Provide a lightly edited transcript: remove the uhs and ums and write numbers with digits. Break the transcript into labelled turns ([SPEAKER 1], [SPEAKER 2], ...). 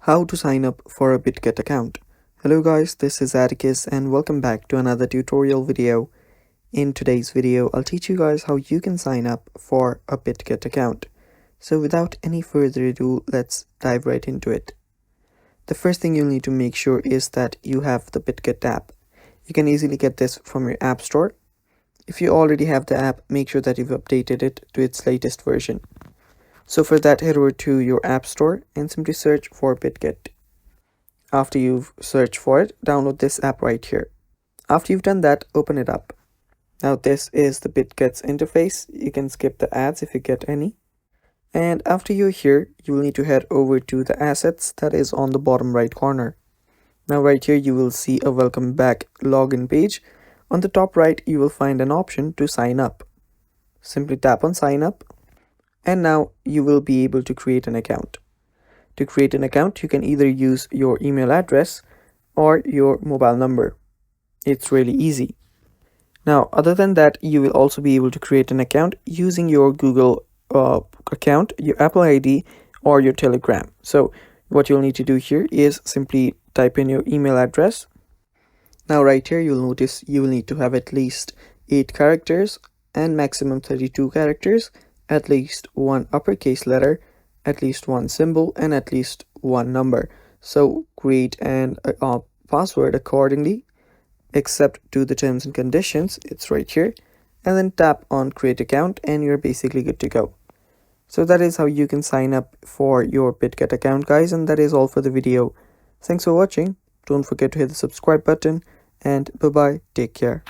[SPEAKER 1] How to sign up for a Bitget account. Hello guys, this is Atticus and welcome back to another tutorial video. In today's video, I'll teach you guys how you can sign up for a Bitget account. So without any further ado, let's dive right into it. The first thing you'll need to make sure is that you have the Bitget app. You can easily get this from your app store. If you already have the app, make sure that you've updated it to its latest version. So for that, head over to your app store and simply search for Bitget. After you've searched for it, download this app right here. After you've done that, open it up. Now this is the Bitget's interface. You can skip the ads if you get any. And after you're here, you will need to head over to the assets that is on the bottom right corner. Now right here, you will see a welcome back login page. On the top right, you will find an option to sign up. Simply tap on sign up. And now you will be able to create an account. To create an account, you can either use your email address or your mobile number. It's really easy. Now, other than that, you will also be able to create an account using your Google account, your Apple ID, or your Telegram. So what you'll need to do here is simply type in your email address. Now right here, you'll notice you will need to have at least 8 characters and maximum 32 characters, at least one uppercase letter, at least one symbol, and at least one number. So create an password accordingly, accept to the terms and conditions. It's right here, and then tap on create account and you're basically good to go. So that is how you can sign up for your Bitget account, guys, and that is all for the video. Thanks for watching. Don't forget to hit the subscribe button, and bye bye, take care.